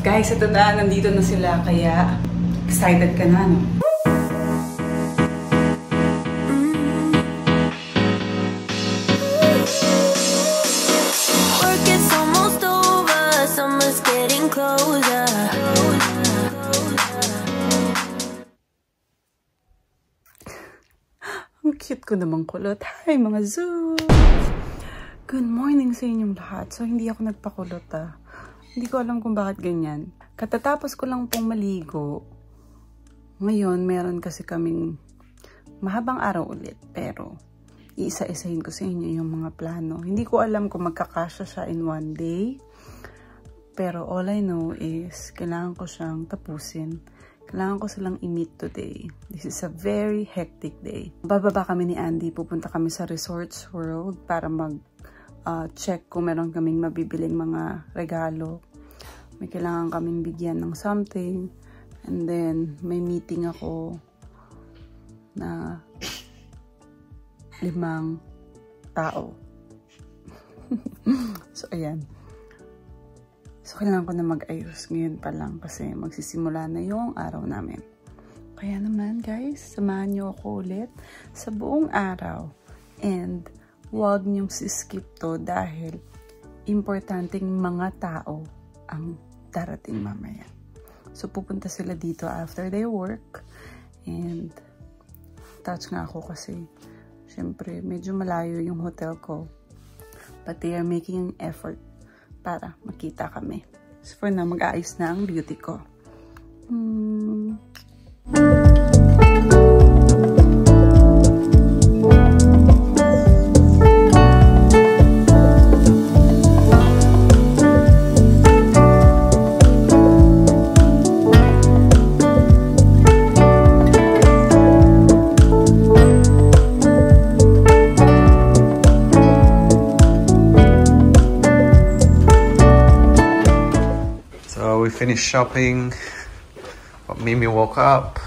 Guys, ito na, nandito na sila, kaya excited ka na, no? Work is almost over, summer's getting closer. Ang cute ko namang kulot. Hi, mga zoos! Good morning sa inyong lahat. So, hindi ako nagpakulot, ah. Hindi ko alam kung bakit ganyan. Katatapos ko lang pong maligo. Ngayon, meron kasi kaming mahabang araw ulit. Pero, iisa-isahin ko sa inyo yung mga plano. Hindi ko alam kung magkakasya siya in one day. Pero, all I know is, kailangan ko siyang tapusin. Kailangan ko silang i-meet today. This is a very hectic day. Bababa kami ni Andy. Pupunta kami sa Resorts World para check kung meron kaming mabibiling mga regalo. May kailangan kaming bigyan ng something. And then, may meeting ako na 5 tao. So, ayan. So, kailangan ko na mag-ayos ngayon pa lang kasi magsisimula na yung araw namin. Kaya naman, guys, samahan niyo ako ulit sa buong araw. And, huwag niyong skip to dahil importanteng mga tao ang darating mamaya. So, pupunta sila dito after their work. And, touch nga ako kasi, syempre, medyo malayo yung hotel ko. But they are making an effort para makita kami. So, for now, mag-aayos na ang beauty ko. Finished shopping. Mimi woke up.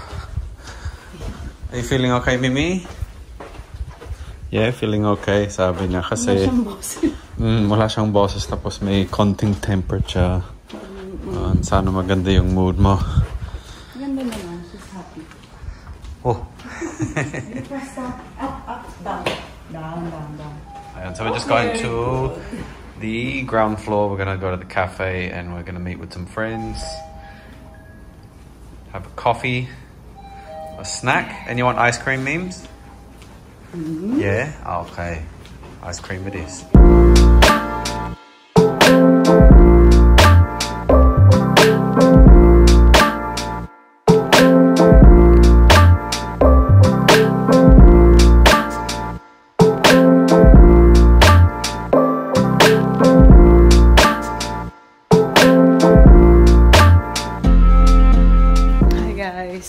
Are you feeling okay, Mimi? Yeah, feeling okay. Sabi niya kasi wala siyang boses tapos may konting temperature. Sana maganda yung mood mo. Maganda naman. She's happy. Oh. Up, down. And so we're just going to the ground floor. We're gonna go to the cafe and we're gonna meet with some friends, have a coffee, a snack. And you want ice cream, Memes? Yeah? Okay. Ice cream it is.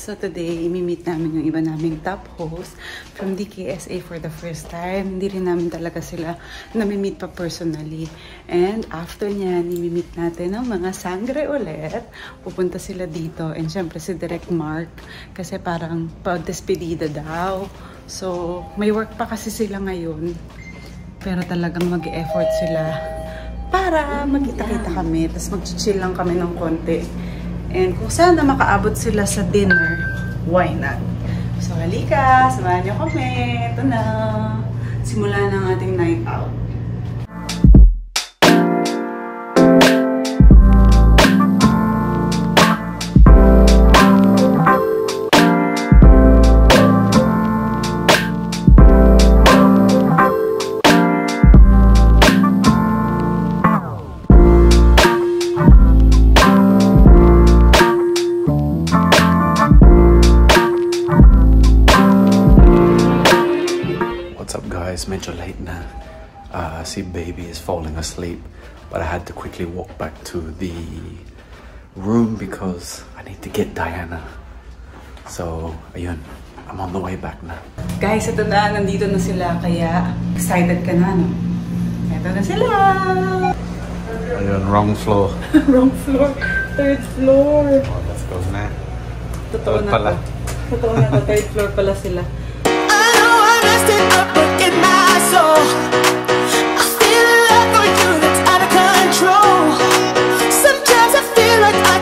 So today, imi-meet namin yung iba naming top host from DKSA for the first time. Hindi rin namin talaga sila nami-meet pa personally. And after nyan, imi-meet natin ang mga sangre ulit. Pupunta sila dito. And syempre si Direct Mark kasi parang pag-despedida daw. So may work pa kasi sila ngayon. Pero talagang mag-e-effort sila para magkita-kita kami. Tapos mag-chill lang kami ng konti. And kung sana makaabot sila sa dinner, why not? So, halika, samahan niyo kami. Ito na. Simula na ang ating night out. Medyo late na. Si baby is falling asleep, but I had to quickly walk back to the room because I need to get Diana. So, ayun. I'm on the way back na. Guys, ito na. Nandito na sila. Kaya, excited ka na, no? Ito na sila! Ayun, wrong floor. Wrong floor. Third floor. Oh, let's go na. Totoo na pala. Totoo na to. Third floor pala sila. I feel a love for you that's out of control. Sometimes I feel like I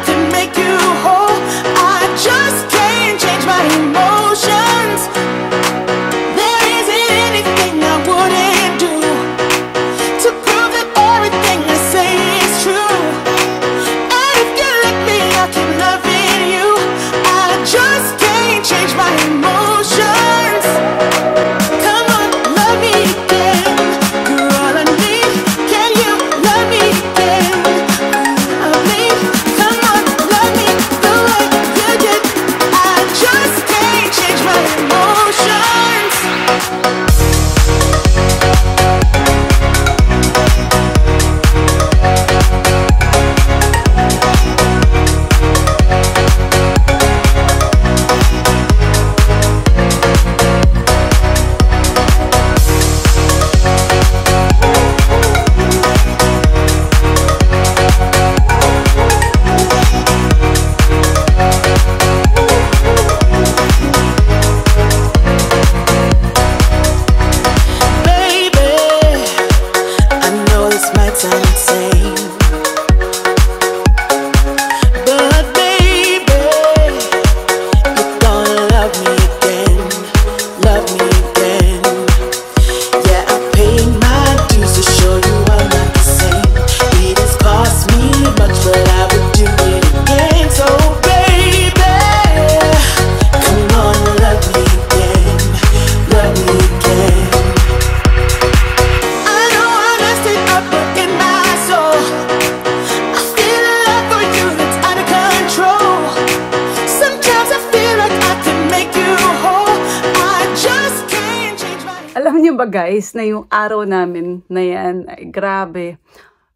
ba guys, na yung araw namin na yan, ay grabe.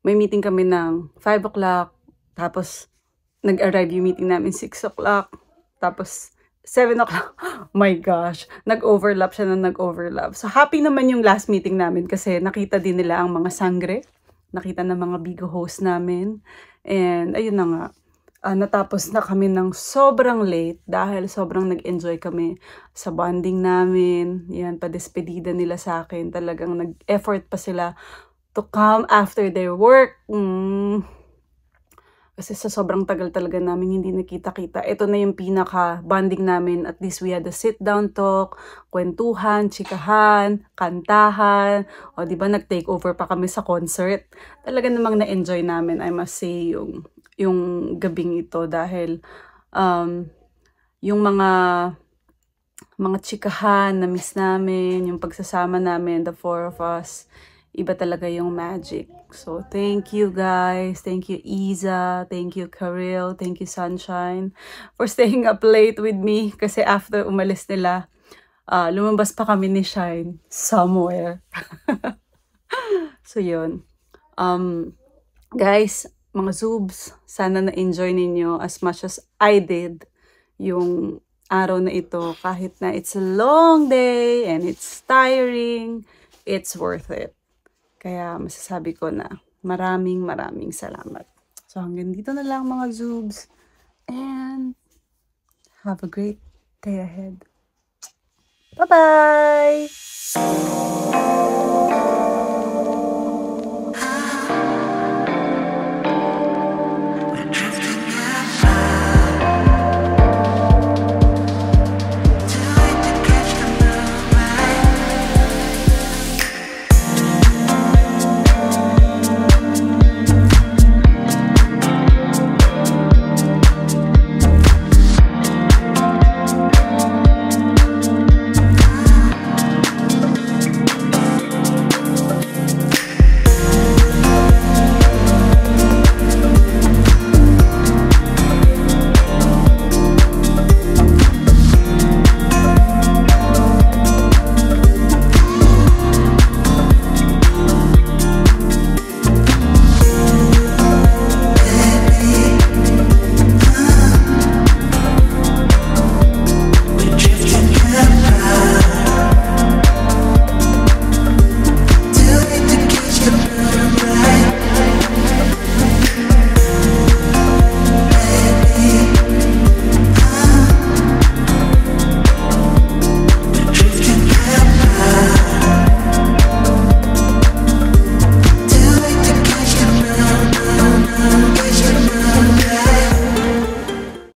May meeting kami ng 5 o'clock, tapos nag-arrive yung meeting namin 6 o'clock, tapos 7 o'clock. My gosh, nag-overlap siya na nag-overlap. So happy naman yung last meeting namin kasi nakita din nila ang mga sangre, nakita ng mga Bigo host namin, and ayun na nga. Natapos na kami ng sobrang late dahil sobrang nag-enjoy kami sa bonding namin. Yan, pa-despedida nila sa akin. Talagang nag-effort pa sila to come after their work. Kasi sa sobrang tagal talaga namin hindi nakita-kita. Ito na yung pinaka-bonding namin. At least we had a sit-down talk, kwentuhan, chikahan, kantahan. O diba, nag-take over pa kami sa concert. Talaga namang na-enjoy namin, I must say, yung gabing ito dahil yung mga chikahan na miss namin, yung pagsasama namin, the 4 of us, iba talaga yung magic. So thank you guys, thank you Iza, thank you Karil, thank you Sunshine for staying up late with me kasi after umalis nila, lumabas pa kami ni Shine somewhere. So yun, guys, mga Zoobs, sana na-enjoy ninyo as much as I did yung araw na ito. Kahit na it's a long day and it's tiring, it's worth it. Kaya masasabi ko na maraming salamat. So hanggang dito na lang mga Zoobs. And have a great day ahead. Bye-bye!